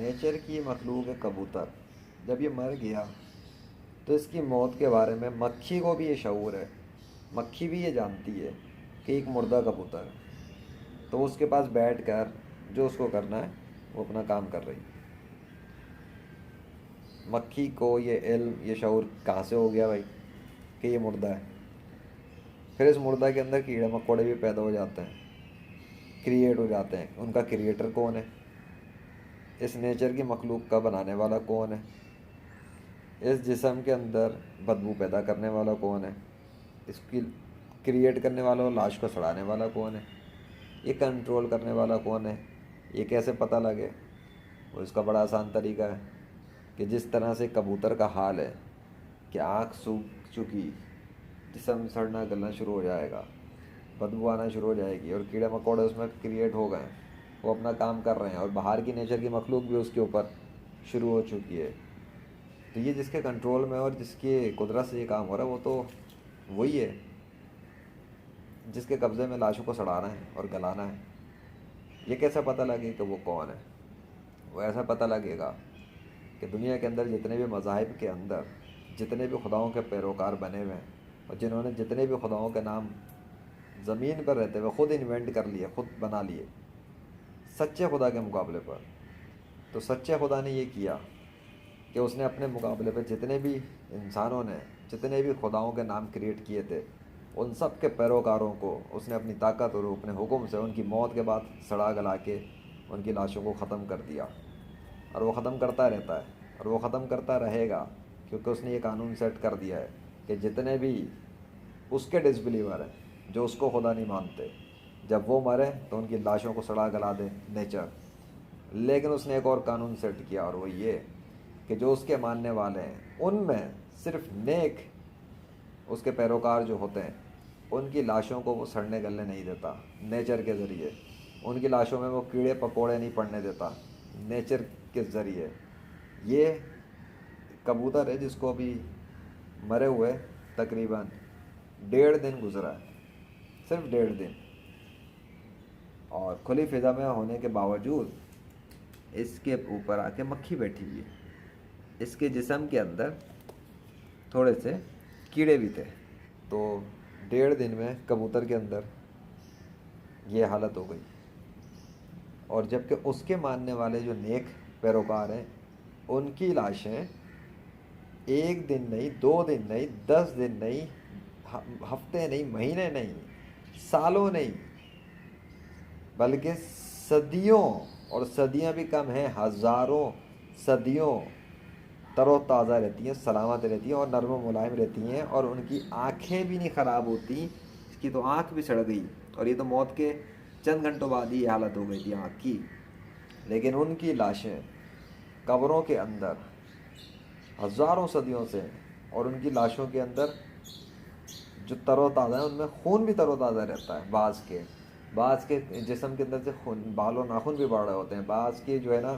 Nature کی مخلوق ہے کبوتر، جب یہ مر گیا تو اس کی موت کے بارے میں مکھی کو بھی یہ شعور ہے، مکھی بھی یہ جانتی ہے کہ ایک مردہ کبوتر ہے، تو اس کے پاس بیٹھ کر جو اس کو کرنا ہے وہ اپنا کام کر رہی ہے۔ مکھی کو یہ علم، یہ شعور کہاں سے ہو گیا بھائی کہ یہ مردہ ہے؟ پھر اس مردہ کے اندر کیڑے مکوڑے بھی پیدا ہو جاتے ہیں، کریٹ ہو جاتے ہیں۔ ان کا کریٹر کون ہے؟ اس نیچر کی مخلوق کا بنانے والا کون ہے؟ اس جسم کے اندر بدبو پیدا کرنے والا کون ہے؟ اس کی کریٹ کرنے والا اور لاش کو سڑانے والا کون ہے؟ یہ کنٹرول کرنے والا کون ہے؟ یہ کیسے پتہ لگے؟ وہ اس کا بڑا آسان طریقہ ہے کہ جس طرح سے کبوتر کا حال ہے کہ آنکھ سوکھ چکی، جسم سڑنا گلنا شروع ہو جائے گا، بدبو آنا شروع ہو جائے گی، اور کیڑے مکوڑے اس میں کریٹ ہو گئے ہیں، وہ اپنا کام کر رہے ہیں، اور باہر کی نیچر کی مخلوق بھی اس کے اوپر شروع ہو چکی ہے۔ تو یہ جس کے کنٹرول میں اور جس کی قدرت سے یہ کام ہو رہا ہے وہ تو وہی ہے جس کے قبضے میں لاشوں کو سڑانا ہے اور گلانا ہے۔ یہ کیسا پتہ لگے کہ وہ کون ہے؟ وہ ایسا پتہ لگے گا کہ دنیا کے اندر جتنے بھی مذاہب کے اندر جتنے بھی خداؤں کے پیروکار بنے ہوئے ہیں، اور جنہوں نے جتنے بھی خداؤں کے نام زمین پر رہتے ہوئے خود انوینٹ کر لیے، خود بنا لیے سچے خدا کے مقابلے پر، تو سچے خدا نے یہ کیا کہ اس نے اپنے مقابلے پہ جتنے بھی انسانوں نے جتنے بھی خداؤں کے نام کریٹ کیے تھے، ان سب کے پیروکاروں کو اس نے اپنی طاقت اور اپنے حکم سے ان کی موت کے بعد سڑا گلا کے ان کی لاشوں کو ختم کر دیا، اور وہ ختم کرتا رہتا ہے اور وہ ختم کرتا رہے گا، کیونکہ اس نے یہ قانون سیٹ کر دیا ہے کہ جتنے بھی اس کے ڈس بلیور ہیں جو اس کو خدا نہیں مانتے، جب وہ مرے تو ان کی لاشوں کو سڑا گلا دے نیچر۔ لیکن اس نے ایک اور قانون سیٹ کیا، اور وہ یہ کہ جو اس کے ماننے والے ہیں ان میں صرف نیک اس کے پیروکار جو ہوتے ہیں ان کی لاشوں کو وہ سڑنے گلنے نہیں دیتا نیچر کے ذریعے، ان کی لاشوں میں وہ کیڑے پکوڑے نہیں پڑنے دیتا نیچر کے ذریعے۔ یہ کبوتر ہے جس کو ابھی مرے ہوئے تقریباً 1.5 دن گزرا ہے، صرف 1.5 دن، اور کھلی فضا میں ہونے کے باوجود اس کے اوپر آ کے مکھی بیٹھی ہوئی ہے۔ اس کے جسم کے اندر تھوڑے سے کیڑے بھی تھے، تو 1.5 دن میں کبوتر کے اندر یہ حالت ہو گئی۔ اور جبکہ اس کے ماننے والے جو نیک پیروکار ہیں ان کی لاشیں 1 دن نہیں، 2 دن نہیں، 10 دن نہیں، ہفتے نہیں، مہینے نہیں، سالوں نہیں، بلکہ صدیوں، اور صدیاں بھی کم ہیں، ہزاروں صدیوں تر و تازہ رہتی ہیں، سلامت رہتی ہیں اور نرم و ملائم رہتی ہیں، اور ان کی آنکھیں بھی نہیں خراب ہوتی۔ اس کی تو آنکھ بھی سڑ گئی، اور یہ تو موت کے چند گھنٹوں بعد ہی یہ حالت ہو گئی تھی آنکھ کی، لیکن ان کی لاشیں قبروں کے اندر ہزاروں صدیوں سے، اور ان کی لاشوں کے اندر جو تر و تازہ ہیں ان میں خون بھی تر و تازہ رہتا ہے۔ بعض کے جسم کے اندر سے خون، بال و ناخن بھی بڑھ رہے ہوتے ہیں، بعض کی جو ہے نا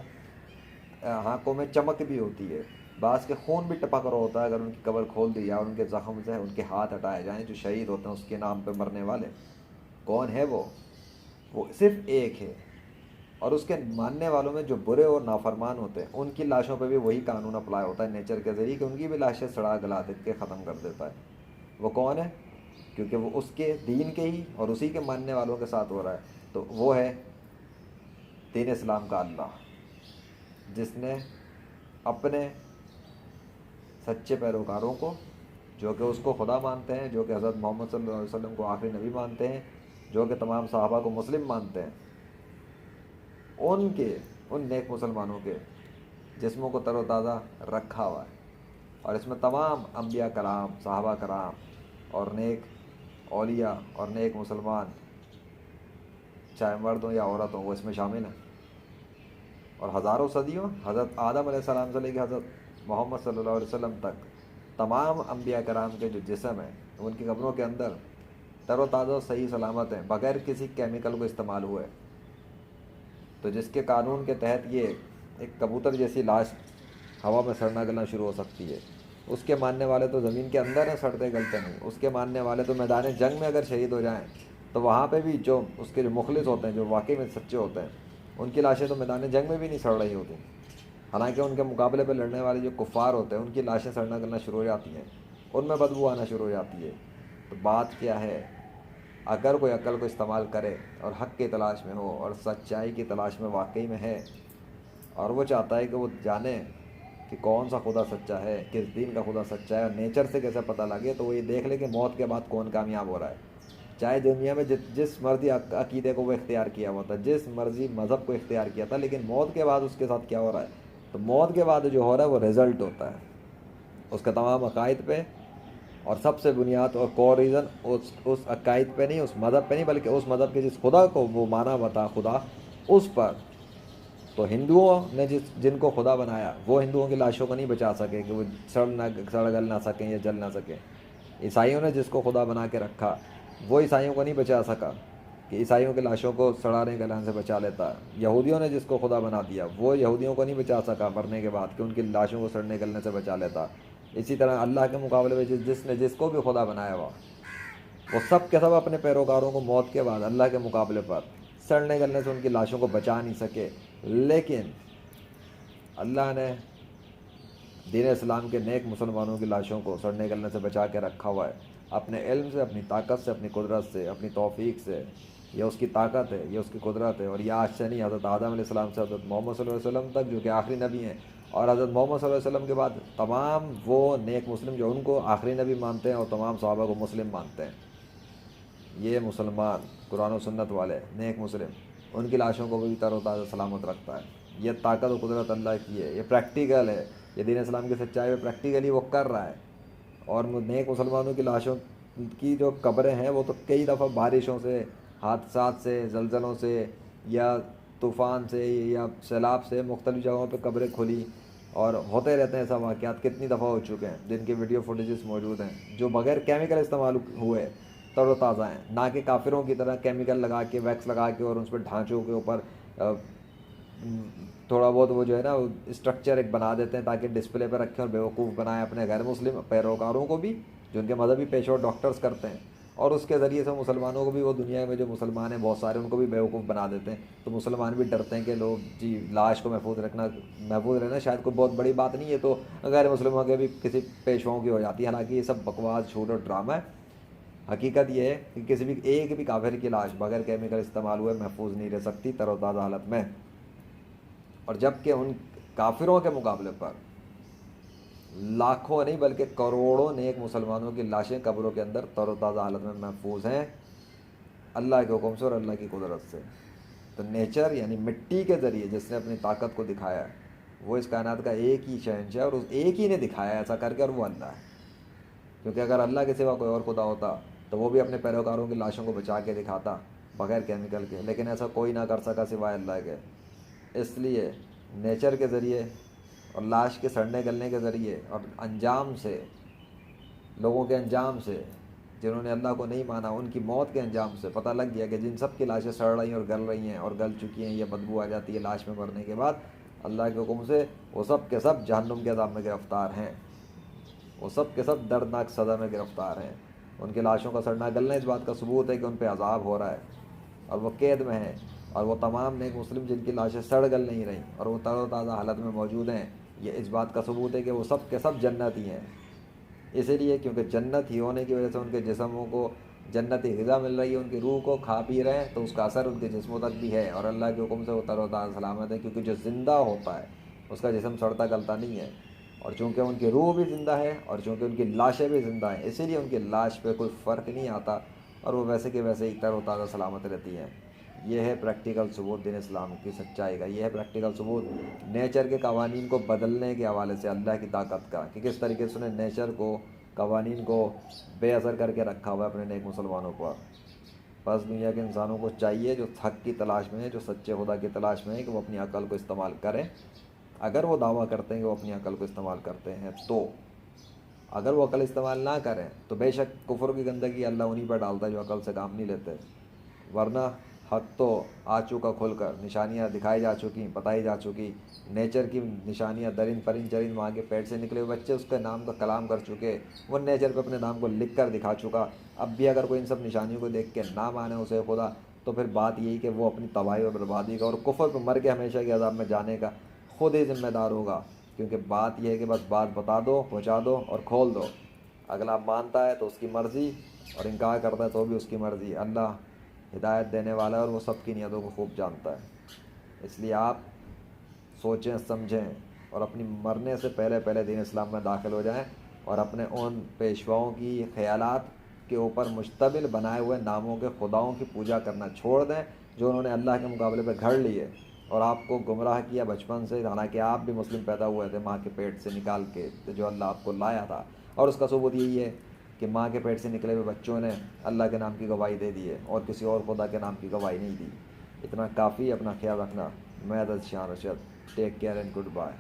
آنکھوں میں چمک بھی ہوتی ہے، بعض کے خون بھی ٹپک رہا ہوتا ہے اگر ان کی قبر کھول دی جائے اور ان کے زخم سے ان کے ہاتھ ہٹائے جائیں جو شہید ہوتے ہیں اس کے نام پہ مرنے والے۔ کون ہے وہ صرف ایک ہے، اور اس کے ماننے والوں میں جو برے اور نافرمان ہوتے ہیں ان کی لاشوں پہ بھی وہی قانون اپلائی ہوتا ہے نیچر کے ذریعے کہ ان کی بھی لاشیں سڑا گلا دے کے ختم کر دیتا ہے۔ وہ کون ہے؟ کیونکہ وہ اس کے دین کے ہی اور اسی کے ماننے والوں کے ساتھ ہو رہا ہے، تو وہ ہے دین اسلام کا اللہ، جس نے اپنے سچے پیروکاروں کو جو کہ اس کو خدا مانتے ہیں، جو کہ حضرت محمد صلی اللہ علیہ وسلم کو آخری نبی مانتے ہیں، جو کہ تمام صحابہ کو مسلم مانتے ہیں، ان نیک مسلمانوں کے جسموں کو تر و تازہ رکھا ہوا ہے، اور اس میں تمام انبیاء کرام، صحابہ کرام اور نیک اولیاء اور نیک مسلمان چاہے مرد ہوں یا عورت ہوں وہ اس میں شامل ہیں۔ اور ہزاروں صدیوں حضرت آدم علیہ السلام سے لے کے حضرت محمد صلی اللہ علیہ وسلم تک تمام انبیاء کرام کے جو جسم ہیں ان کی قبروں کے اندر تر و تازہ صحیح سلامت ہیں، بغیر کسی کیمیکل کو استعمال ہوئے۔ تو جس کے قانون کے تحت یہ ایک کبوتر جیسی لاش ہوا میں سڑنا گلنا شروع ہو سکتی ہے، اس کے ماننے والے تو زمین کے اندر ہیں، سڑتے گلتے نہیں، اس کے ماننے والے تو میدان جنگ میں اگر شہید ہو جائیں تو وہاں پہ بھی جو اس کے جو مخلص ہوتے ہیں، جو واقعی میں سچے ہوتے ہیں، ان کی لاشیں تو میدان جنگ میں بھی نہیں سڑ رہی ہوتی۔ حالانکہ ان کے مقابلے پہ لڑنے والے جو کفار ہوتے ہیں ان کی لاشیں سڑنا گلنا شروع ہو جاتی ہیں، ان میں بدبو آنا شروع ہو جاتی ہے۔ تو بات کیا ہے، اگر کوئی عقل کو استعمال کرے اور حق کی تلاش میں ہو اور سچائی کی تلاش میں واقعی میں ہے، اور وہ چاہتا ہے کہ وہ جانے کہ کون سا خدا سچا ہے، کس دین کا خدا سچا ہے، اور نیچر سے کیسے پتہ لگے، تو وہ یہ دیکھ لے کہ موت کے بعد کون کامیاب ہو رہا ہے۔ چاہے دنیا میں جس مرضی عقیدے کو وہ اختیار کیا ہوا تھا، جس مرضی مذہب کو اختیار کیا تھا، لیکن موت کے بعد اس کے ساتھ کیا ہو رہا ہے، تو موت کے بعد جو ہو رہا ہے وہ رزلٹ ہوتا ہے اس کا تمام عقائد پہ، اور سب سے بنیاد اور کور ریزن اس عقائد پہ نہیں، اس مذہب پہ نہیں، بلکہ اس مذہب کے جس خدا کو وہ مانا ہوا تھا خدا، اس پر۔ تو ہندوؤں نے جن کو خدا بنایا وہ ہندوؤں کی لاشوں کو نہیں بچا سکے کہ وہ سڑ گل نہ سکیں یا جل نہ سکیں۔ عیسائیوں نے جس کو خدا بنا کے رکھا وہ عیسائیوں کو نہیں بچا سکا کہ عیسائیوں کی لاشوں کو سڑانے گلانے سے بچا لیتا۔ یہودیوں نے جس کو خدا بنا دیا وہ یہودیوں کو نہیں بچا سکا مرنے کے بعد کہ ان کی لاشوں کو سڑنے گلنے سے بچا لیتا۔ اسی طرح اللہ کے مقابلے میں جس نے جس کو بھی خدا بنایا ہوا، وہ سب کے سب اپنے پیروکاروں کو موت کے بعد اللہ کے مقابلے پر سڑنے گلنے سے ان کی لاشوں کو بچا نہیں سکے۔ لیکن اللہ نے دین اسلام کے نیک مسلمانوں کی لاشوں کو سڑنے گلنے سے بچا کے رکھا ہوا ہے، اپنے علم سے، اپنی طاقت سے، اپنی قدرت سے، اپنی توفیق سے۔ یہ اس کی طاقت ہے، یہ اس کی قدرت ہے، اور یہ آج سے نہیں، حضرت آدم علیہ السلام سے حضرت محمد صلی اللہ علیہ وسلم تک جو کہ آخری نبی ہیں، اور حضرت محمد صلی اللہ علیہ وسلم کے بعد تمام وہ نیک مسلم جو ان کو آخری نبی مانتے ہیں اور تمام صحابہ کو مسلم مانتے ہیں، یہ مسلمان قرآن و سنت والے نیک مسلم ان کی لاشوں کو بھی تر و تازہ سلامت رکھتا ہے۔ یہ طاقت و قدرت اللہ کی ہے، یہ پریکٹیکل ہے، یہ دین اسلام کی سچائی پہ پریکٹیکلی وہ کر رہا ہے۔ اور نیک مسلمانوں کی لاشوں کی جو قبریں ہیں وہ تو کئی دفعہ بارشوں سے، حادثات سے، زلزلوں سے، یا طوفان سے یا سیلاب سے مختلف جگہوں پہ قبریں کھلی، اور ہوتے رہتے ہیں ایسا واقعات، کتنی دفعہ ہو چکے ہیں جن کی ویڈیو فوٹیجز موجود ہیں، جو بغیر کیمیکل استعمال ہوئے تر و تازہ ہیں، نہ کہ کافروں کی طرح کیمیکل لگا کے، ویکس لگا کے، اور اس پہ ڈھانچوں کے اوپر تھوڑا بہت وہ جو ہے نا اسٹرکچر ایک بنا دیتے ہیں تاکہ ڈسپلے پہ رکھیں اور بیوقوف بنائیں اپنے غیر مسلم پیروکاروں کو بھی، جو ان کے مذہبی پیشے اور ڈاکٹرز کرتے ہیں، اور اس کے ذریعے سے مسلمانوں کو بھی، وہ دنیا میں جو مسلمان ہیں بہت سارے ان کو بھی بیوقوف بنا دیتے ہیں۔ تو مسلمان بھی ڈرتے ہیں کہ لوگ جی لاش کو محفوظ رہنا شاید کوئی بہت بڑی بات نہیں ہے، تو غیر مسلموں کے بھی کسی پیشواؤں کی ہو جاتی ہے۔ حالانکہ یہ سب بکواس، جھوٹ اور ڈرامہ ہے۔ حقیقت یہ ہے کہ کسی بھی ایک بھی کافر کی لاش بغیر کیمیکل استعمال ہوئے محفوظ نہیں رہ سکتی تر و تازہ حالت میں، اور جبکہ ان کافروں کے مقابلے پر لاکھوں نہیں بلکہ کروڑوں نیک مسلمانوں کی لاشیں قبروں کے اندر تر و تازہ حالت میں محفوظ ہیں، اللہ کے حکم سے اور اللہ کی قدرت سے۔ تو نیچر یعنی مٹی کے ذریعے جس نے اپنی طاقت کو دکھایا ہے، وہ اس کائنات کا ایک ہی شہنشاہ ہے، اور اس ایک ہی نے دکھایا ہے ایسا کر کے، اور وہ اللہ ہے۔ کیونکہ اگر اللہ کے سوا کوئی اور خدا ہوتا تو وہ بھی اپنے پیروکاروں کی لاشوں کو بچا کے دکھاتا بغیر کیمیکل کے، لیکن ایسا کوئی نہ کر سکا سوائے اللہ کے۔ اس لیے نیچر کے ذریعے اور لاش کے سڑنے گلنے کے ذریعے اور انجام سے، لوگوں کے انجام سے جنہوں نے اللہ کو نہیں مانا، ان کی موت کے انجام سے پتہ لگ گیا کہ جن سب کی لاشیں سڑ رہی ہیں اور گل رہی ہیں اور گل چکی ہیں، یہ بدبو آ جاتی ہے لاش میں مرنے کے بعد، اللہ کے حکم سے وہ سب کے سب جہنم کے عذاب میں گرفتار ہیں، وہ سب کے سب دردناک سزا میں گرفتار ہیں۔ ان کی لاشوں کا سڑنا گلنا اس بات کا ثبوت ہے کہ ان پہ عذاب ہو رہا ہے اور وہ قید میں ہیں، اور وہ تمام نیک مسلم جن کی لاشیں سڑ گل نہیں رہیں اور وہ تر و تازہ حالت میں موجود ہیں، یہ اس بات کا ثبوت ہے کہ وہ سب کے سب جنتی ہیں۔ اسی لیے کیونکہ جنت ہی ہونے کی وجہ سے ان کے جسموں کو جنتی غذا مل رہی ہے، ان کی روح کو کھا پی رہے ہیں، تو اس کا اثر ان کے جسموں تک بھی ہے، اور اللہ کے حکم سے وہ تر و تازہ سلامت ہے، کیونکہ جو زندہ ہوتا ہے اس کا جسم سڑتا گلتا نہیں ہے، اور چونکہ ان کی روح بھی زندہ ہے اور چونکہ ان کی لاشیں بھی زندہ ہیں، اسی لیے ان کی لاش پہ کوئی فرق نہیں آتا، اور وہ ویسے کہ ویسے ہی تر و تازہ سلامت رہتی ہیں۔ یہ ہے پریکٹیکل ثبوت دین اسلام کی سچائی کا، یہ ہے پریکٹیکل ثبوت نیچر کے قوانین کو بدلنے کے حوالے سے اللہ کی طاقت کا، کہ کس طریقے سے انہیں نیچر کو، قوانین کو بے اثر کر کے رکھا ہوا ہے اپنے نیک مسلمانوں پر۔ بس دنیا کے انسانوں کو چاہیے جو حق کی تلاش میں ہے، جو سچے خدا کی تلاش میں ہے، کہ وہ اپنی عقل کو استعمال کریں۔ اگر وہ دعویٰ کرتے ہیں کہ وہ اپنی عقل کو استعمال کرتے ہیں، تو اگر وہ عقل استعمال نہ کریں تو بے شک کفر کی گندگی اللہ انہی پر ڈالتا ہے جو عقل سے کام نہیں لیتے، ورنہ حق تو آ چکا کھل کر، نشانیاں دکھائی جا چکی، بتائی جا چکی، نیچر کی نشانیاں، درند پرند چرند ماں کے پیٹ سے نکلے ہوئے بچے اس کے نام کا کلام کر چکے، وہ نیچر پہ اپنے نام کو لکھ کر دکھا چکا۔ اب بھی اگر کوئی ان سب نشانیوں کو دیکھ کے نہ مانے اسے خدا، تو پھر بات یہی کہ وہ اپنی تباہی اور بربادی کا اور کفر پہ مر کے ہمیشہ کے عذاب میں جانے کا خود ہی ذمہ دار ہوگا، کیونکہ بات یہ ہے کہ بس بات بتا دو، پہنچا دو اور کھول دو. اگلا مانتا ہے تو اس کی مرضی، اور انکار کرتا ہے تو بھی اس کی مرضی. اللہ ہدایت دینے والا ہے اور وہ سب کی نیتوں کو خوب جانتا ہے. اس لیے آپ سوچیں سمجھیں اور اپنی مرنے سے پہلے دین اسلام میں داخل ہو جائیں، اور اپنے ان پیشواؤں کی خیالات کے اوپر مشتمل بنائے ہوئے ناموں کے خداؤں کی پوجا کرنا چھوڑ دیں، جو انہوں نے اللہ کے مقابلے پہ گھڑ لیے اور آپ کو گمراہ کیا بچپن سے. حالانکہ آپ بھی مسلم پیدا ہوئے تھے ماں کے پیٹ سے نکال کے، جو اللہ آپ کو لایا تھا. اور اس کا ثبوت یہی ہے کہ ماں کے پیٹ سے نکلے ہوئے بچوں نے اللہ کے نام کی گواہی دے دی ہے اور کسی اور خدا کے نام کی گواہی نہیں دی. اتنا کافی. اپنا خیال رکھنا. میں Shan Rushd. Take care and good bye.